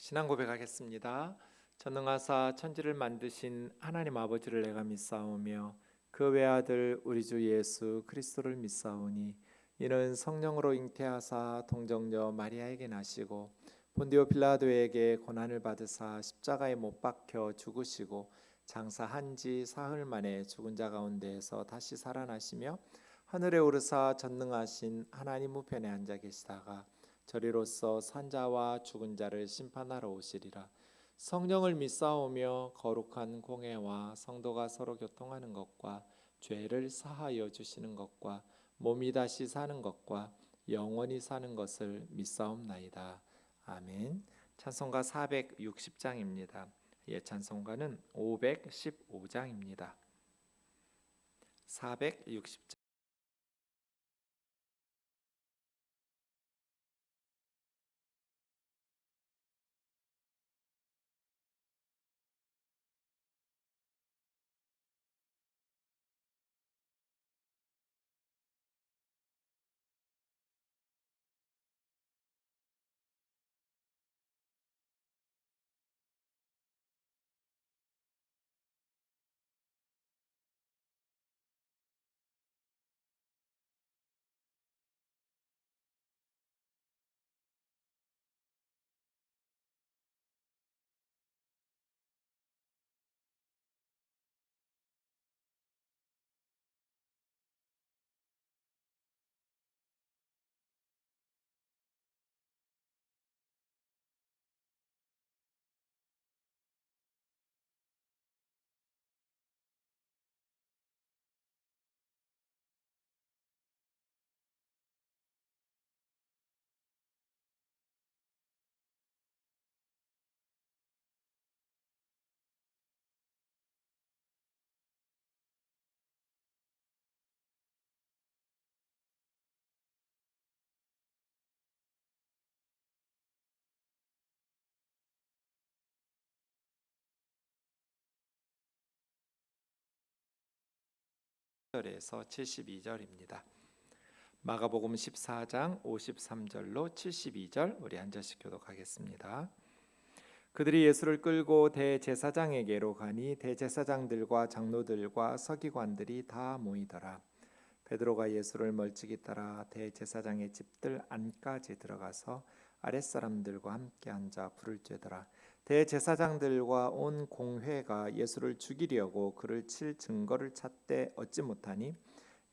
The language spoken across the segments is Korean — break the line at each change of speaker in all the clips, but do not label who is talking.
신앙 고백하겠습니다. 전능하사 천지를 만드신 하나님 아버지를 내가 믿사오며 그 외아들 우리 주 예수 그리스도를 믿사오니 이는 성령으로 잉태하사 동정녀 마리아에게 나시고 본디오 빌라도에게 고난을 받으사 십자가에 못 박혀 죽으시고 장사한 지 사흘 만에 죽은 자 가운데에서 다시 살아나시며 하늘에 오르사 전능하신 하나님 우편에 앉아 계시다가 저리로서 산자와 죽은 자를 심판하러 오시리라. 성령을 믿사오며 거룩한 공회와 성도가 서로 교통하는 것과 죄를 사하여 주시는 것과 몸이 다시 사는 것과 영원히 사는 것을 믿사옵나이다. 아멘. 찬송가 460장입니다. 찬송가는 515장입니다. 460장. 에서 72절입니다. 마가복음 14장 53절로 72절 우리 한 절씩 교독하겠습니다. 그들이 예수를 끌고 대제사장에게로 가니 대제사장들과 장로들과 서기관들이 다 모이더라. 베드로가 예수를 멀찍이 따라 대제사장의 집들 안까지 들어가서 아랫사람들과 함께 앉아 불을 쬐더라. 대제사장들과 온 공회가 예수를 죽이려고 그를 칠 증거를 찾되 얻지 못하니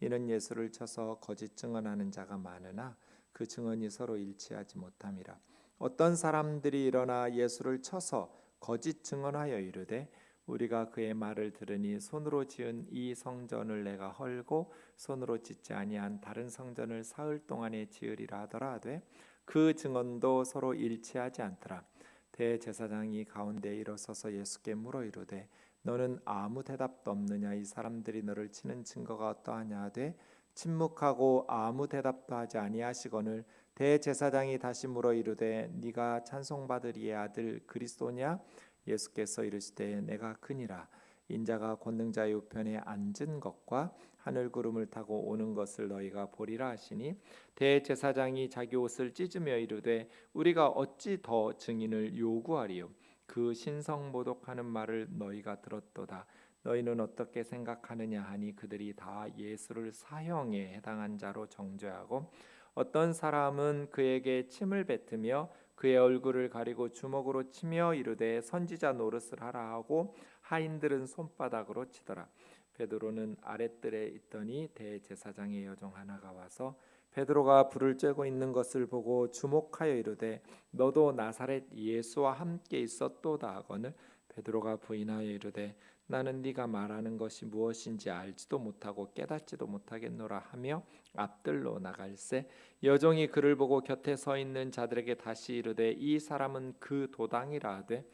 이는 예수를 쳐서 거짓 증언하는 자가 많으나 그 증언이 서로 일치하지 못함이라. 어떤 사람들이 일어나 예수를 쳐서 거짓 증언하여 이르되 우리가 그의 말을 들으니 손으로 지은 이 성전을 내가 헐고 손으로 짓지 아니한 다른 성전을 사흘 동안에 지으리라 하더라 하되 그 증언도 서로 일치하지 않더라. 대제사장이 가운데 일어서서 예수께 물어 이르되 너는 아무 대답도 없느냐? 이 사람들이 너를 치는 증거가 어떠하냐 하되 침묵하고 아무 대답도 하지 아니하시거늘 대제사장이 다시 물어 이르되 네가 찬송받으리의 아들 그리스도냐? 예수께서 이르시되 내가 그니라. 인자가 권능자의 우편에 앉은 것과 하늘 구름을 타고 오는 것을 너희가 보리라 하시니 대제사장이 자기 옷을 찢으며 이르되 우리가 어찌 더 증인을 요구하리요? 그 신성모독하는 말을 너희가 들었도다. 너희는 어떻게 생각하느냐 하니 그들이 다 예수를 사형에 해당한 자로 정죄하고 어떤 사람은 그에게 침을 뱉으며 그의 얼굴을 가리고 주먹으로 치며 이르되 선지자 노릇을 하라 하고 하인들은 손바닥으로 치더라. 베드로는 아랫뜰에 있더니 대제사장의 여종 하나가 와서 베드로가 불을 쬐고 있는 것을 보고 주목하여 이르되 너도 나사렛 예수와 함께 있었도다 하거늘 베드로가 부인하여 이르되 나는 네가 말하는 것이 무엇인지 알지도 못하고 깨닫지도 못하겠노라 하며 앞들로 나갈새 여종이 그를 보고 곁에 서 있는 자들에게 다시 이르되 이 사람은 그 도당이라 하되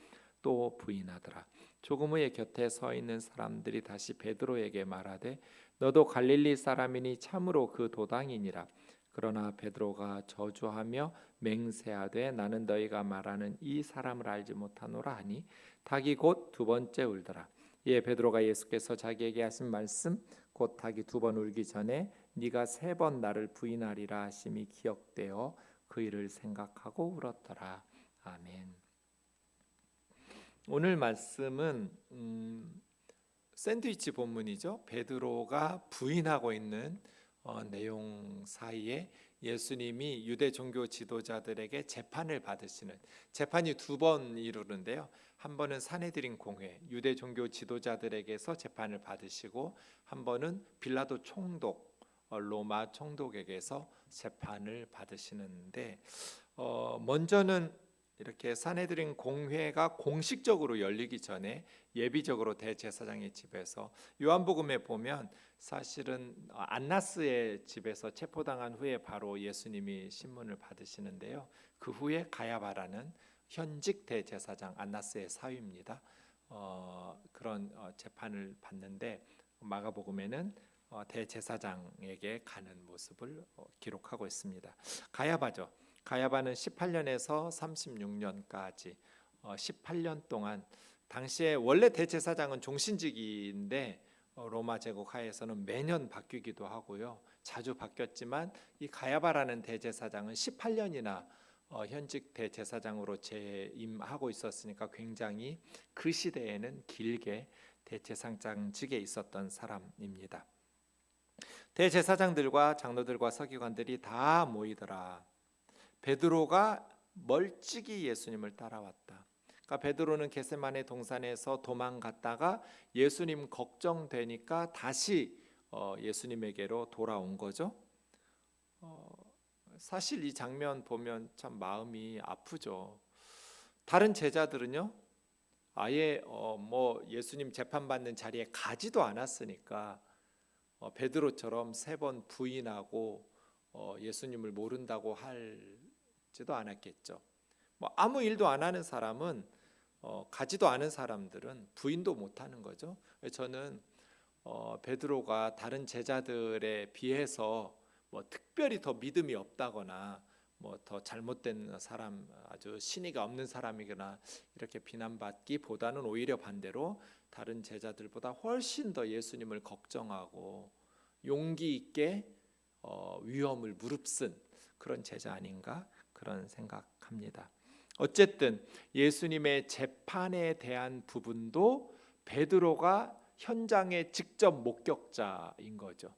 또 부인하더라. 조금 후에 곁에 서 있는 사람들이 다시 베드로에게 말하되 너도 갈릴리 사람이니 참으로 그 도당이니라. 그러나 베드로가 저주하며 맹세하되 나는 너희가 말하는 이 사람을 알지 못하노라 하니 닭이 곧 두 번째 울더라. 이에 베드로가 예수께서 자기에게 하신 말씀 곧 닭이 두 번 울기 전에 네가 세 번 나를 부인하리라 하심이 기억되어 그 일을 생각하고 울었더라. 아멘. 오늘 말씀은 샌드위치 본문이죠. 베드로가 부인하고 있는 내용 사이에 예수님이 유대 종교 지도자들에게 재판을 받으시는, 재판이 두 번 이루는데요. 한 번은 산헤드린 공회, 유대 종교 지도자들에게서 재판을 받으시고, 한 번은 빌라도 총독, 로마 총독에게서 재판을 받으시는데, 먼저는 이렇게 산헤드린 공회가 공식적으로 열리기 전에 예비적으로 대제사장의 집에서, 요한복음에 보면 사실은 안나스의 집에서 체포당한 후에 바로 예수님이 신문을 받으시는데요. 그 후에 가야바라는 현직 대제사장, 안나스의 사위입니다. 그런 재판을 받는데, 마가복음에는 대제사장에게 가는 모습을 기록하고 있습니다. 가야바죠. 가야바는 18년에서 36년까지 18년 동안, 당시에 원래 대제사장은 종신직인데 로마 제국 하에서는 매년 바뀌기도 하고요. 자주 바뀌었지만 이 가야바라는 대제사장은 18년이나 현직 대제사장으로 재임하고 있었으니까 굉장히 그 시대에는 길게 대제사장직에 있었던 사람입니다. 대제사장들과 장로들과 서기관들이 다 모이더라. 베드로가 멀찍이 예수님을 따라왔다. 그러니까 베드로는 겟세마네 동산에서 도망갔다가 예수님 걱정되니까 다시 예수님에게로 돌아온 거죠. 사실 이 장면 보면 참 마음이 아프죠. 다른 제자들은요, 아예 뭐 예수님 재판받는 자리에 가지도 않았으니까 베드로처럼 3번 부인하고 예수님을 모른다고 할지도 않았겠죠. 뭐 아무 일도 안 하는 사람은, 가지도 않은 사람들은 부인도 못하는 거죠. 저는 베드로가 다른 제자들에 비해서 뭐 특별히 더 믿음이 없다거나 뭐 더 잘못된 사람, 아주 신의가 없는 사람이거나 이렇게 비난받기보다는 오히려 반대로 다른 제자들보다 훨씬 더 예수님을 걱정하고 용기 있게 위험을 무릅쓴 그런 제자 아닌가, 그런 생각합니다. 어쨌든 예수님의 재판에 대한 부분도 베드로가 현장의 직접 목격자인 거죠.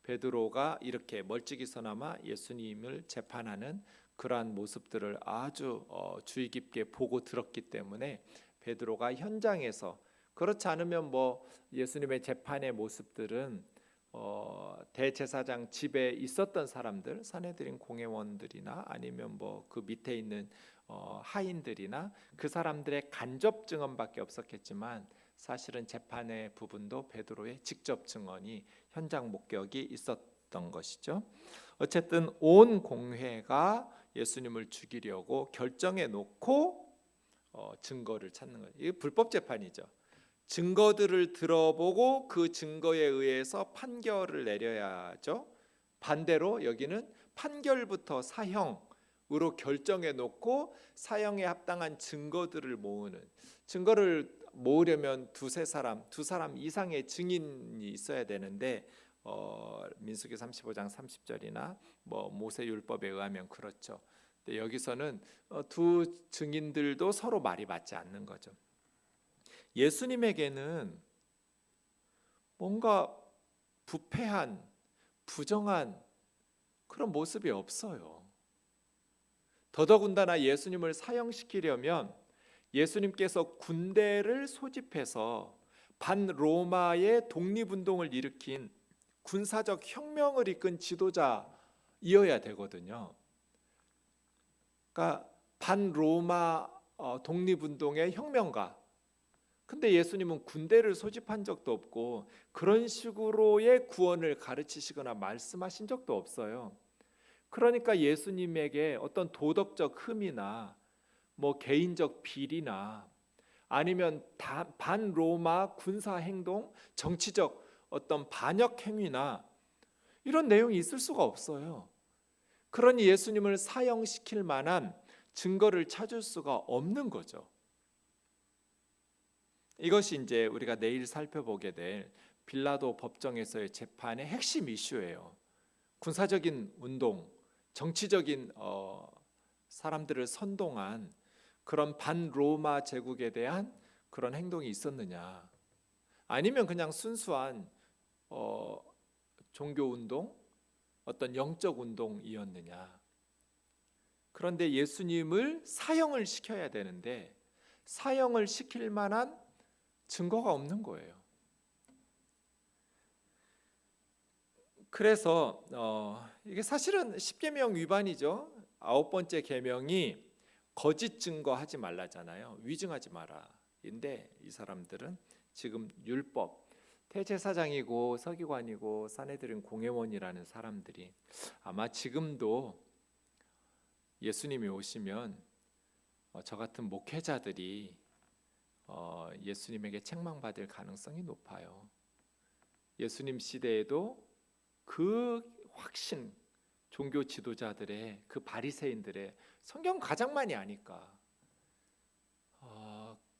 베드로가 이렇게 멀찍이서나마 예수님을 재판하는 그러한 모습들을 아주 주의 깊게 보고 들었기 때문에 베드로가 현장에서, 그렇지 않으면 뭐 예수님의 재판의 모습들은 대제사장 집에 있었던 사람들, 산헤드린 공회원들이나 아니면 뭐 그 밑에 있는 하인들이나 그 사람들의 간접 증언밖에 없었겠지만, 사실은 재판의 부분도 베드로의 직접 증언이, 현장 목격이 있었던 것이죠. 어쨌든 온 공회가 예수님을 죽이려고 결정해 놓고 증거를 찾는 거예요. 이게 불법 재판이죠. 증거들을 들어보고 그 증거에 의해서 판결을 내려야죠. 반대로 여기는 판결부터 사형으로 결정해 놓고 사형에 합당한 증거들을 모으는, 증거를 모으려면 두 사람 이상의 증인이 있어야 되는데 민수기 35장 30절이나 뭐 모세 율법에 의하면 그렇죠. 근데 여기서는 두 증인들도 서로 말이 맞지 않는 거죠. 예수님에게는 뭔가 부패한, 부정한 그런 모습이 없어요. 더더군다나 예수님을 사형시키려면 예수님께서 군대를 소집해서 반로마의 독립운동을 일으킨 군사적 혁명을 이끈 지도자이어야 되거든요. 그러니까 반로마 독립운동의 혁명가. 근데 예수님은 군대를 소집한 적도 없고 그런 식으로의 구원을 가르치시거나 말씀하신 적도 없어요. 그러니까 예수님에게 어떤 도덕적 흠이나 뭐 개인적 비리나 아니면 반로마 군사 행동, 정치적 어떤 반역 행위나 이런 내용이 있을 수가 없어요. 그러니 예수님을 사형시킬 만한 증거를 찾을 수가 없는 거죠. 이것이 이제 우리가 내일 살펴보게 될 빌라도 법정에서의 재판의 핵심 이슈예요. 군사적인 운동, 정치적인 사람들을 선동한 그런 반로마 제국에 대한 그런 행동이 있었느냐? 아니면 그냥 순수한 종교 운동, 어떤 영적 운동이었느냐? 그런데 예수님을 사형을 시켜야 되는데 사형을 시킬 만한 증거가 없는 거예요. 그래서 이게 사실은 십계명 위반이죠. 9번째 계명이 거짓 증거하지 말라잖아요. 위증하지 마라인데 이 사람들은 지금 율법, 대제사장이고 서기관이고 산헤드린 공회원이라는 사람들이 아마 지금도 예수님이 오시면 저 같은 목회자들이 예수님에게 책망받을 가능성이 높아요. 예수님 시대에도 그 확신 종교 지도자들의 그 바리새인들의 성경 가장 많이 아니까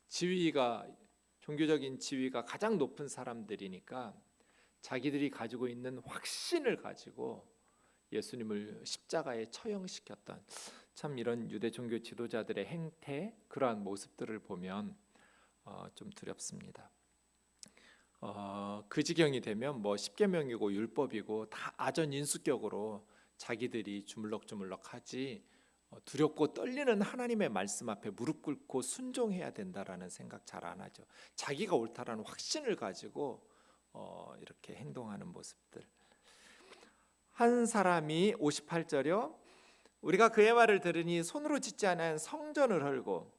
지위가 종교적인 지위가 가장 높은 사람들이니까 자기들이 가지고 있는 확신을 가지고 예수님을 십자가에 처형시켰던 참 이런 유대 종교 지도자들의 행태 그러한 모습들을 보면 좀 두렵습니다. 그 지경이 되면 뭐 십계명이고 율법이고 다 아전인수격으로 자기들이 주물럭주물럭하지 두렵고 떨리는 하나님의 말씀 앞에 무릎 꿇고 순종해야 된다라는 생각 잘 안 하죠. 자기가 옳다라는 확신을 가지고 이렇게 행동하는 모습들. 한 사람이 58절이요. 우리가 그의 말을 들으니 손으로 짓지 않은 성전을 헐고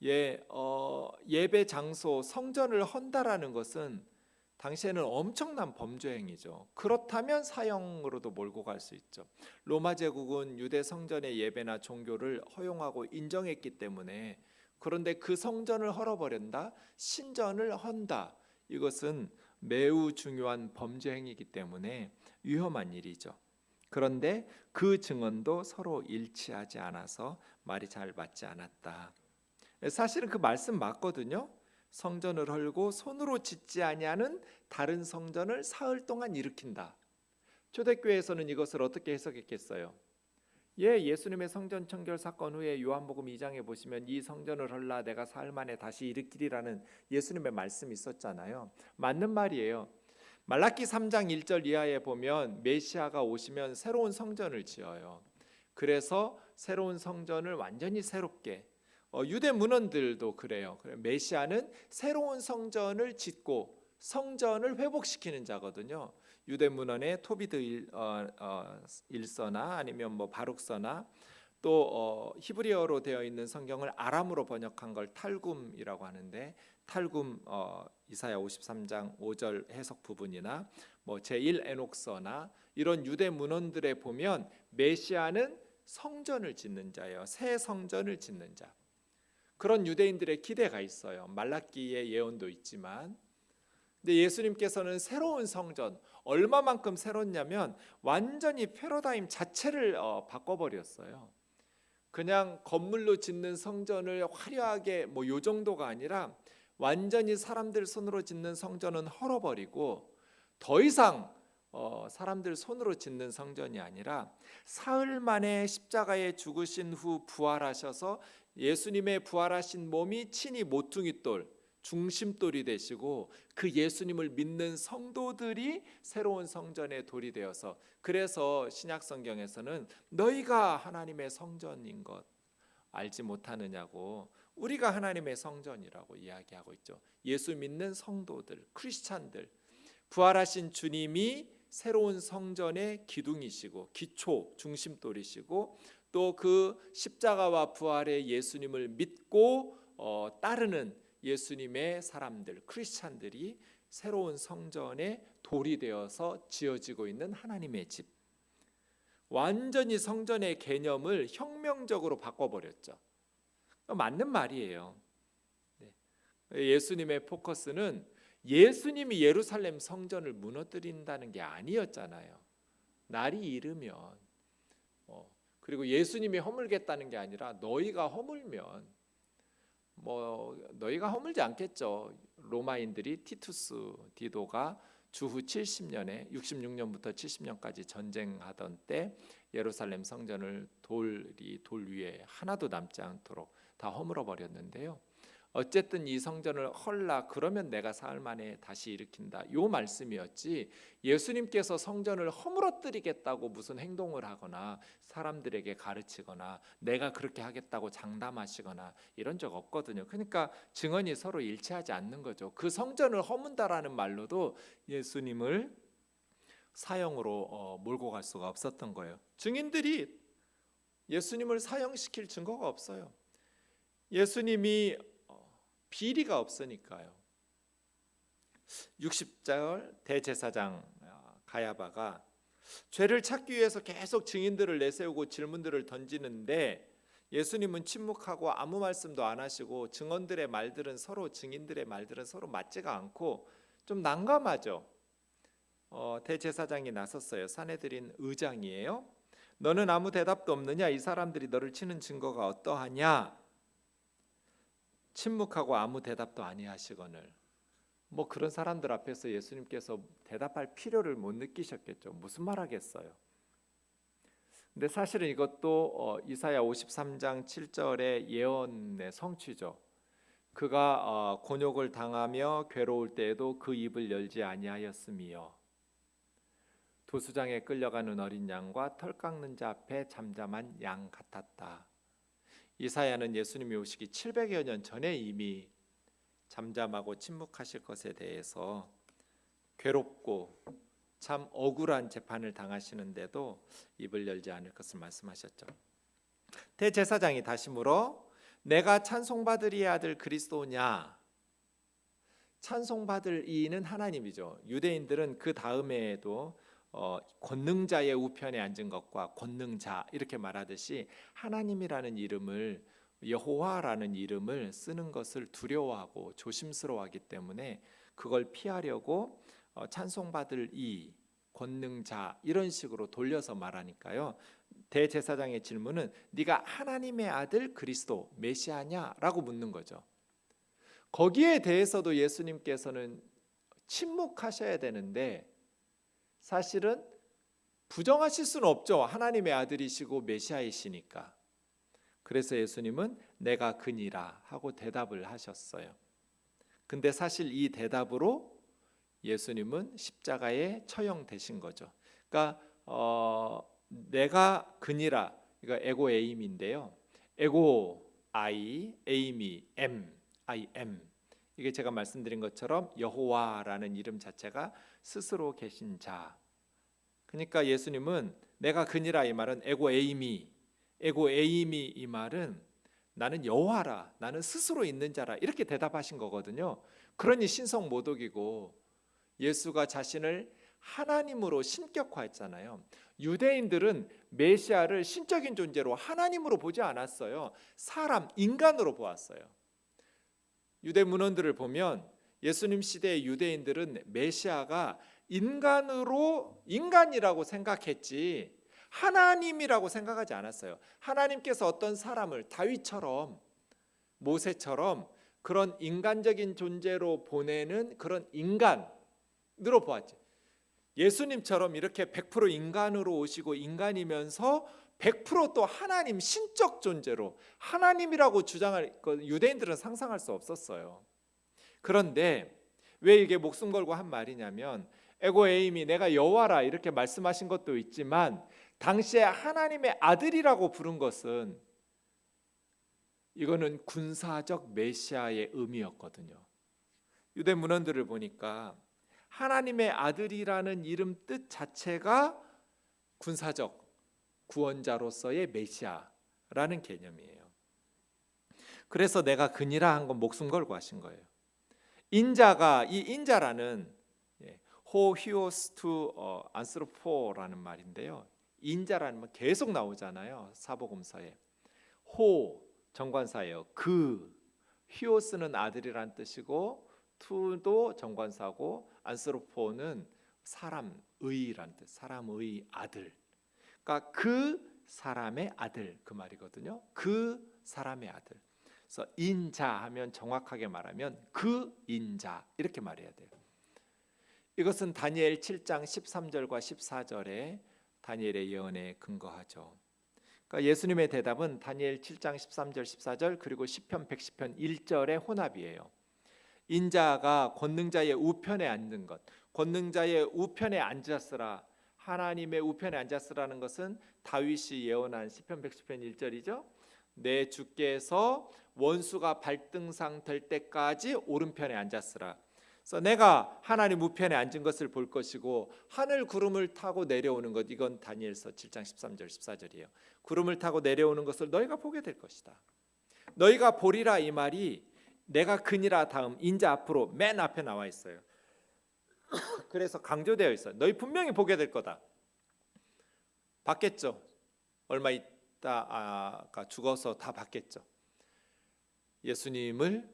예배 장소 성전을 헌다라는 것은 당시에는 엄청난 범죄 행위죠. 그렇다면 사형으로도 몰고 갈 수 있죠. 로마 제국은 유대 성전의 예배나 종교를 허용하고 인정했기 때문에 그런데 그 성전을 헐어버린다, 신전을 헌다. 이것은 매우 중요한 범죄 행위이기 때문에 위험한 일이죠. 그런데 그 증언도 서로 일치하지 않아서 말이 잘 맞지 않았다. 사실은 그 말씀 맞거든요. 성전을 헐고 손으로 짓지 아니하는 다른 성전을 사흘 동안 일으킨다. 초대교회에서는 이것을 어떻게 해석했겠어요? 예수님의 성전 청결 사건 후에 요한복음 2장에 보시면 이 성전을 헐라 내가 사흘 만에 다시 일으키리라는 예수님의 말씀이 있었잖아요. 맞는 말이에요. 말라기 3장 1절 이하에 보면 메시아가 오시면 새로운 성전을 지어요. 그래서 새로운 성전을 완전히 새롭게 유대 문헌들도 그래요. 메시아는 새로운 성전을 짓고 성전을 회복시키는 자거든요. 유대 문헌에 토비드 일서나 아니면 뭐 바룩서나 또 히브리어로 되어 있는 성경을 아람으로 번역한 걸 탈굼이라고 하는데 탈굼 이사야 53장 5절 해석 부분이나 뭐 제1 에녹서나 이런 유대 문헌들에 보면 메시아는 성전을 짓는 자예요. 새 성전을 짓는 자. 그런 유대인들의 기대가 있어요. 말라기의 예언도 있지만 근데 예수님께서는 새로운 성전 얼마만큼 새롭냐면 완전히 패러다임 자체를 바꿔버렸어요. 그냥 건물로 짓는 성전을 화려하게 뭐 요 정도가 아니라 완전히 사람들 손으로 짓는 성전은 헐어버리고 더 이상 사람들 손으로 짓는 성전이 아니라 사흘 만에 십자가에 죽으신 후 부활하셔서 예수님의 부활하신 몸이 친히 모퉁이돌 중심돌이 되시고 그 예수님을 믿는 성도들이 새로운 성전의 돌이 되어서 그래서 신약 성경에서는 너희가 하나님의 성전인 것 알지 못하느냐고 우리가 하나님의 성전이라고 이야기하고 있죠. 예수 믿는 성도들, 크리스찬들 부활하신 주님이 새로운 성전의 기둥이시고 기초 중심돌이시고 또 그 십자가와 부활의 예수님을 믿고 따르는 예수님의 사람들 크리스찬들이 새로운 성전의 돌이 되어서 지어지고 있는 하나님의 집. 완전히 성전의 개념을 혁명적으로 바꿔버렸죠. 맞는 말이에요. 예수님의 포커스는 예수님이 예루살렘 성전을 무너뜨린다는 게 아니었잖아요. 날이 이르면 그리고 예수님이 허물겠다는 게 아니라 너희가 허물면 너희가 허물지 않겠죠. 로마인들이 티투스 디도가 주후 70년에 66년부터 70년까지 전쟁하던 때 예루살렘 성전을 돌 위에 하나도 남지 않도록 다 허물어 버렸는데요. 어쨌든 이 성전을 헐라 그러면 내가 사흘 만에 다시 일으킨다. 요 말씀이었지. 예수님께서 성전을 허물어뜨리겠다고 무슨 행동을 하거나 사람들에게 가르치거나 내가 그렇게 하겠다고 장담하시거나 이런 적 없거든요. 그러니까 증언이 서로 일치하지 않는 거죠. 그 성전을 허문다라는 말로도 예수님을 사형으로 몰고 갈 수가 없었던 거예요. 증인들이 예수님을 사형시킬 증거가 없어요. 예수님이 비리가 없으니까요. 60절 대제사장 가야바가 죄를 찾기 위해서 계속 증인들을 내세우고 질문들을 던지는데 예수님은 침묵하고 아무 말씀도 안 하시고 증인들의 말들은 서로 맞지가 않고 좀 난감하죠. 대제사장이 나섰어요. 산헤드린 의장이에요. 너는 아무 대답도 없느냐? 이 사람들이 너를 치는 증거가 어떠하냐? 침묵하고 아무 대답도 아니하시거늘. 뭐 그런 사람들 앞에서 예수님께서 대답할 필요를 못 느끼셨겠죠. 무슨 말 하겠어요. 근데 사실은 이것도 이사야 53장 7절의 예언의 성취죠. 그가 곤욕을 당하며 괴로울 때에도 그 입을 열지 아니하였으며 도수장에 끌려가는 어린 양과 털 깎는 자 앞에 잠잠한 양 같았다. 이사야는 예수님이 오시기 700여 년 전에 이미 잠잠하고 침묵하실 것에 대해서 괴롭고 참 억울한 재판을 당하시는데도 입을 열지 않을 것을 말씀하셨죠. 대제사장이 다시 물어 내가 찬송받을 아들 그리스도냐? 찬송받을 이는 하나님이죠. 유대인들은 그 다음에도 권능자의 우편에 앉은 것과 권능자 이렇게 말하듯이 하나님이라는 이름을 여호와라는 이름을 쓰는 것을 두려워하고 조심스러워하기 때문에 그걸 피하려고 찬송받을 이 권능자 이런 식으로 돌려서 말하니까요. 대제사장의 질문은 네가 하나님의 아들 그리스도 메시아냐라고 묻는 거죠. 거기에 대해서도 예수님께서는 침묵하셔야 되는데 사실은 부정하실 수는 없죠. 하나님의 아들이시고 메시아이시니까. 그래서 예수님은 내가 그니라 하고 대답을 하셨어요. 근데 사실 이 대답으로 예수님은 십자가에 처형되신 거죠. 그러니까 내가 그니라 이거 에고 에임인데요. 에고 I, 에임이 M, I am. 이게 제가 말씀드린 것처럼 여호와라는 이름 자체가 스스로 계신 자. 그러니까 예수님은 내가 그니라 이 말은 에고 에이미 이 말은 나는 여호와라, 나는 스스로 있는 자라 이렇게 대답하신 거거든요. 그러니 신성 모독이고 예수가 자신을 하나님으로 신격화했잖아요. 유대인들은 메시아를 신적인 존재로 하나님으로 보지 않았어요. 사람, 인간으로 보았어요. 유대 문헌들을 보면 예수님 시대의 유대인들은 메시아가 인간이라고 생각했지 하나님이라고 생각하지 않았어요. 하나님께서 어떤 사람을 다윗처럼 모세처럼 그런 인간적인 존재로 보내는 그런 인간으로 보았지. 예수님처럼 이렇게 100% 인간으로 오시고 인간이면서 100% 하나님 신적 존재로 하나님이라고 주장할 유대인들은 상상할 수 없었어요. 그런데 왜 이게 목숨 걸고 한 말이냐면 에고 에임이 내가 여호와라 이렇게 말씀하신 것도 있지만 당시에 하나님의 아들이라고 부른 것은 이거는 군사적 메시아의 의미였거든요. 유대 문헌들을 보니까 하나님의 아들이라는 이름 뜻 자체가 군사적 구원자로서의 메시아라는 개념이에요. 그래서 내가 그니라 한 건 목숨 걸고 하신 거예요. 인자가 이 인자라는 호히오스 투 안스로포라는 말인데요. 인자라는 말 계속 나오잖아요. 사복음서에. 호 정관사예요. 그 히오스는 아들이란 뜻이고 투도 정관사고 안스로포는 사람의란 뜻. 사람의 아들. 그러니까 그 사람의 아들 그 말이거든요. 그 사람의 아들. 그래서 인자 하면 정확하게 말하면 그 인자 이렇게 말해야 돼요. 이것은 다니엘 7장 13절과 14절에 다니엘의 예언에 근거하죠. 그러니까 예수님의 대답은 다니엘 7장 13절 14절 그리고 시편 110편 1절의 혼합이에요. 인자가 권능자의 우편에 앉는 것, 권능자의 우편에 앉았으라, 하나님의 우편에 앉았으라는 것은 다윗이 예언한 시편 110편 1절이죠. 내 주께서 원수가 발등상 될 때까지 오른편에 앉았으라. 그래서 내가 하나님 우편에 앉은 것을 볼 것이고 하늘 구름을 타고 내려오는 것, 이건 다니엘서 7장 13절 14절이에요. 구름을 타고 내려오는 것을 너희가 보게 될 것이다. 너희가 보리라, 이 말이 내가 그니라 다음 인자 앞으로 맨 앞에 나와 있어요. 그래서 강조되어 있어요. 너희 분명히 보게 될 거다. 봤겠죠. 얼마 있다가 죽어서 다 봤겠죠. 예수님을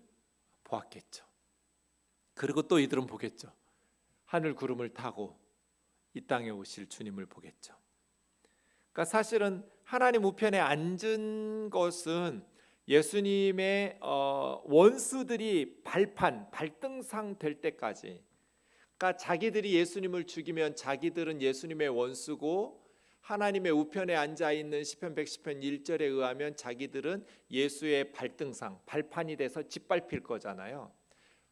보았겠죠. 그리고 또 이들은 보겠죠. 하늘 구름을 타고 이 땅에 오실 주님을 보겠죠. 그러니까 사실은 하나님 우편에 앉은 것은 예수님의 원수들이 발등상 될 때까지, 그러니까 자기들이 예수님을 죽이면 자기들은 예수님의 원수고, 하나님의 우편에 앉아 있는 시편 110편 1절에 의하면 자기들은 예수의 발등상, 발판이 돼서 짓밟힐 거잖아요.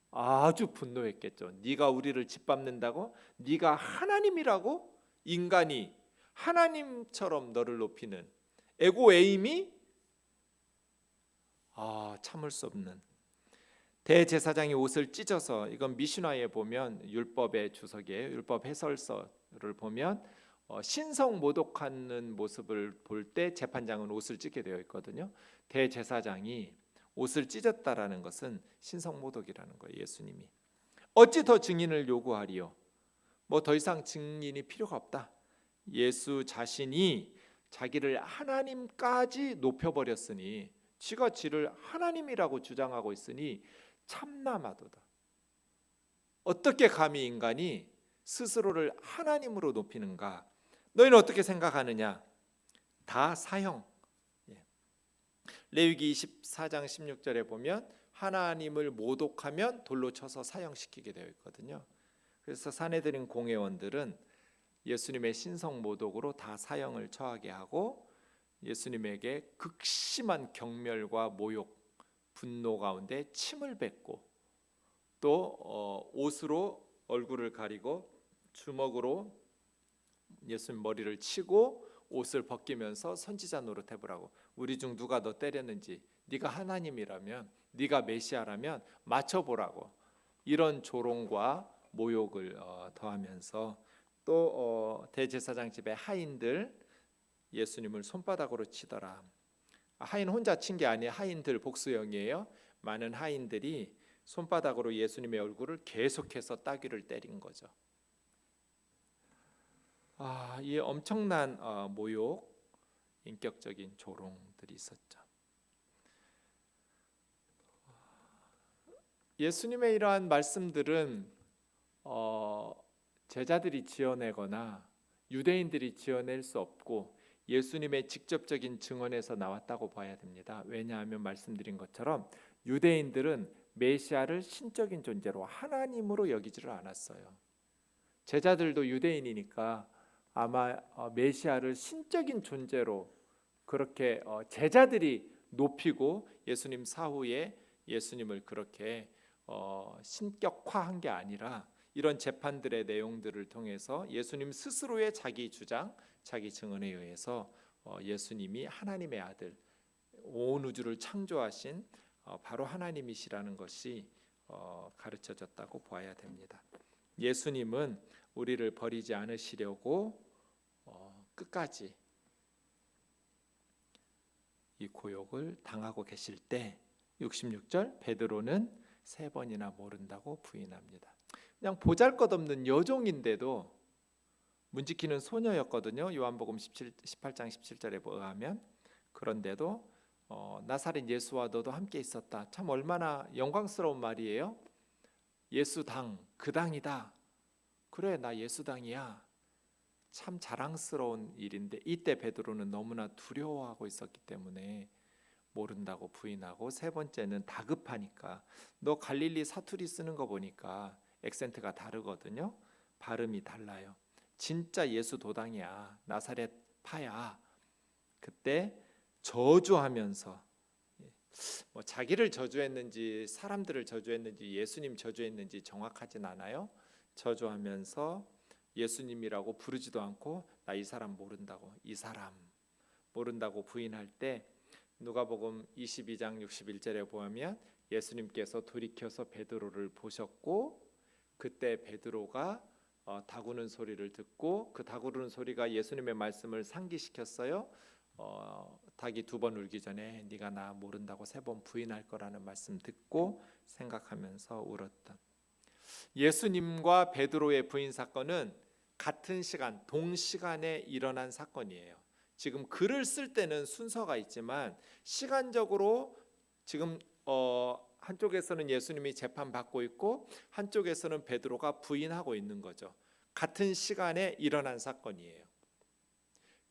아주 분노했겠죠. 네가 우리를 짓밟는다고? 네가 하나님이라고? 인간이 하나님처럼 너를 높이는 에고에임이 참을 수 없는. 대제사장이 옷을 찢어서, 이건 미슈나에 보면 율법의 주석이에요. 율법 해설서를 보면 신성 모독하는 모습을 볼 때 재판장은 옷을 찢게 되어 있거든요. 대제사장이 옷을 찢었다라는 것은 신성 모독이라는 거예요. 예수님이 어찌 더 증인을 요구하리요? 뭐 더 이상 증인이 필요가 없다. 예수 자신이 자기를 하나님까지 높여버렸으니, 지가 지를 하나님이라고 주장하고 있으니 참남하도다. 어떻게 감히 인간이 스스로를 하나님으로 높이는가? 너희는 어떻게 생각하느냐? 다 사형. 레위기 24장 16절에 보면 하나님을 모독하면 돌로 쳐서 사형시키게 되어 있거든요. 그래서 사내들인 공회원들은 예수님의 신성 모독으로 다 사형을 처하게 하고, 예수님에게 극심한 경멸과 모욕, 분노 가운데 침을 뱉고, 또 옷으로 얼굴을 가리고 주먹으로 예수님 머리를 치고 옷을 벗기면서 선지자 노릇해보라고. 우리 중 누가 너 때렸는지, 네가 하나님이라면, 네가 메시아라면 맞춰보라고. 이런 조롱과 모욕을 더하면서, 또 대제사장 집의 하인들 예수님을 손바닥으로 치더라. 하인 혼자 친 게 아니에요. 하인들 복수형이에요. 많은 하인들이 손바닥으로 예수님의 얼굴을 계속해서 따귀를 때린 거죠. 이 엄청난 모욕, 인격적인 조롱들이 있었죠. 예수님의 이러한 말씀들은 제자들이 지어내거나 유대인들이 지어낼 수 없고 예수님의 직접적인 증언에서 나왔다고 봐야 됩니다. 왜냐하면 말씀드린 것처럼 유대인들은 메시아를 신적인 존재로 하나님으로 여기지를 않았어요. 제자들도 유대인이니까 아마 메시아를 신적인 존재로 그렇게 제자들이 높이고, 예수님 사후에 예수님을 그렇게 신격화한 게 아니라 이런 재판들의 내용들을 통해서 예수님 스스로의 자기 주장, 자기 증언에 의해서 예수님이 하나님의 아들, 온 우주를 창조하신 바로 하나님이시라는 것이 가르쳐졌다고 봐야 됩니다. 예수님은 우리를 버리지 않으시려고 끝까지 이 고욕을 당하고 계실 때 66절 베드로는 3번이나 모른다고 부인합니다. 그냥 보잘것없는 여종인데도 문지키는 소녀였거든요. 요한복음 18장 17절에 의하면. 그런데도 나사렛 예수와 너도 함께 있었다. 참 얼마나 영광스러운 말이에요. 예수당, 그 당이다. 그래, 나 예수당이야. 참 자랑스러운 일인데, 이때 베드로는 너무나 두려워하고 있었기 때문에 모른다고 부인하고, 3번째는 다급하니까, 너 갈릴리 사투리 쓰는 거 보니까 액센트가 다르거든요. 발음이 달라요. 진짜 예수 도당이야. 나사렛 파야. 그때 저주하면서 뭐 자기를 저주했는지 사람들을 저주했는지 예수님 저주했는지 정확하진 않아요. 저주하면서 예수님이라고 부르지도 않고 나 이 사람 모른다고, 이 사람 모른다고 부인할 때 누가복음 22장 61절에 보면 예수님께서 돌이켜서 베드로를 보셨고 그때 베드로가 다구는 소리를 듣고 그 다구르는 소리가 예수님의 말씀을 상기시켰어요. 닭이 2번 울기 전에 네가 나 모른다고 3번 부인할 거라는 말씀 듣고 생각하면서 울었던 예수님과 베드로의 부인 사건은 같은 시간 동시간에 일어난 사건이에요. 지금 글을 쓸 때는 순서가 있지만 시간적으로 지금 한쪽에서는 예수님이 재판받고 있고 한쪽에서는 베드로가 부인하고 있는 거죠. 같은 시간에 일어난 사건이에요.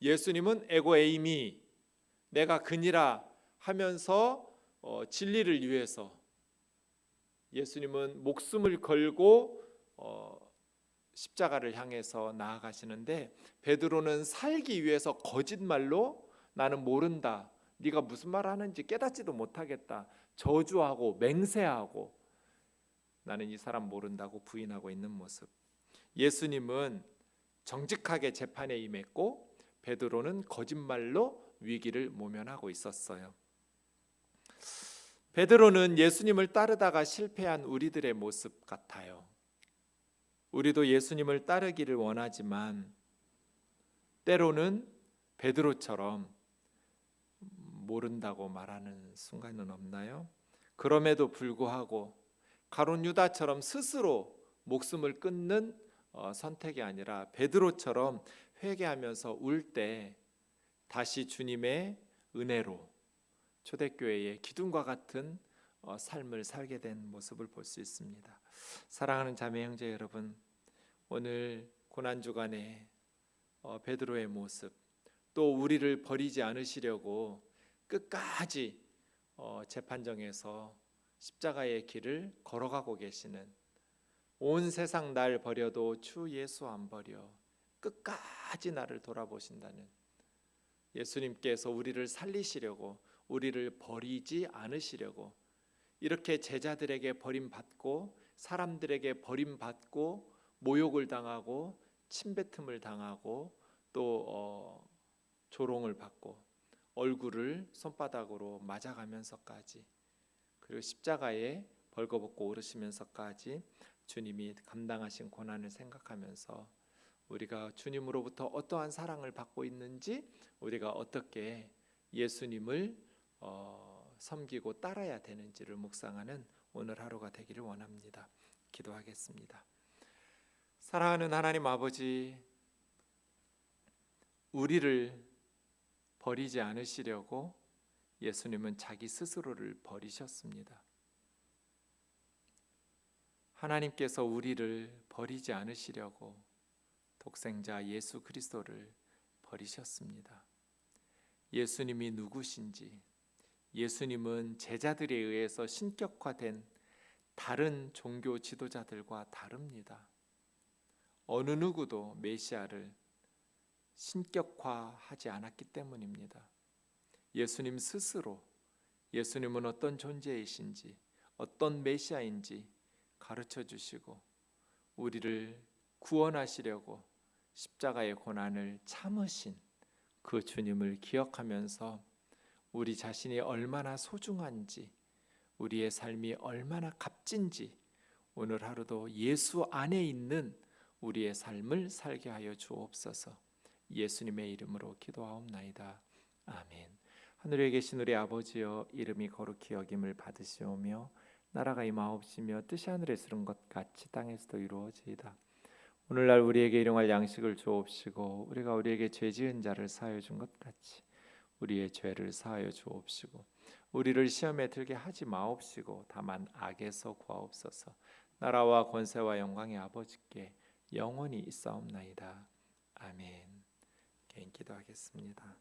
예수님은 에고 에이미 내가 그니라 하면서 진리를 위해서 예수님은 목숨을 걸고 십자가를 향해서 나아가시는데 베드로는 살기 위해서 거짓말로 나는 모른다, 네가 무슨 말 하는지 깨닫지도 못하겠다, 저주하고 맹세하고 나는 이 사람 모른다고 부인하고 있는 모습. 예수님은 정직하게 재판에 임했고 베드로는 거짓말로 위기를 모면하고 있었어요. 베드로는 예수님을 따르다가 실패한 우리들의 모습 같아요. 우리도 예수님을 따르기를 원하지만 때로는 베드로처럼 모른다고 말하는 순간은 없나요? 그럼에도 불구하고 가룟 유다처럼 스스로 목숨을 끊는 선택이 아니라 베드로처럼 회개하면서 울 때 다시 주님의 은혜로 초대교회의 기둥과 같은 삶을 살게 된 모습을 볼 수 있습니다. 사랑하는 자매 형제 여러분, 오늘 고난주간에 베드로의 모습, 또 우리를 버리지 않으시려고 끝까지 재판정에서 십자가의 길을 걸어가고 계시는, 온 세상 날 버려도 주 예수 안 버려 끝까지 나를 돌아보신다는 예수님께서 우리를 살리시려고, 우리를 버리지 않으시려고 이렇게 제자들에게 버림받고 사람들에게 버림받고 모욕을 당하고 침뱉음을 당하고 또 조롱을 받고 얼굴을 손바닥으로 맞아가면서까지, 그리고 십자가에 벌거벗고 오르시면서까지 주님이 감당하신 고난을 생각하면서 우리가 주님으로부터 어떠한 사랑을 받고 있는지, 우리가 어떻게 예수님을 섬기고 따라야 되는지를 묵상하는 오늘 하루가 되기를 원합니다. 기도하겠습니다. 사랑하는 하나님 아버지, 우리를 버리지 않으시려고 예수님은 자기 스스로를 버리셨습니다. 하나님께서 우리를 버리지 않으시려고 독생자 예수 그리스도를 버리셨습니다. 예수님이 누구신지, 예수님은 제자들에 의해서 신격화된 다른 종교 지도자들과 다릅니다. 어느 누구도 메시아를 신격화하지 않았기 때문입니다. 예수님 스스로 예수님은 어떤 존재이신지, 어떤 메시아인지 가르쳐 주시고 우리를 구원하시려고 십자가의 고난을 참으신 그 주님을 기억하면서 우리 자신이 얼마나 소중한지, 우리의 삶이 얼마나 값진지 오늘 하루도 예수 안에 있는 우리의 삶을 살게 하여 주옵소서. 예수님의 이름으로 기도하옵나이다. 아멘. 하늘에 계신 우리 아버지여, 이름이 거룩히 여김을 받으시오며 나라가 임하옵시며 뜻이 하늘에서 이룬 것 같이 땅에서도 이루어지이다. 오늘날 우리에게 일용할 양식을 주옵시고 우리가 우리에게 죄 지은 자를 사하여 준 것 같이 우리의 죄를 사하여 주옵시고 우리를 시험에 들게 하지 마옵시고 다만 악에서 구하옵소서. 나라와 권세와 영광의 아버지께 영원히 있사옵나이다. 아멘. 개인 기도하겠습니다.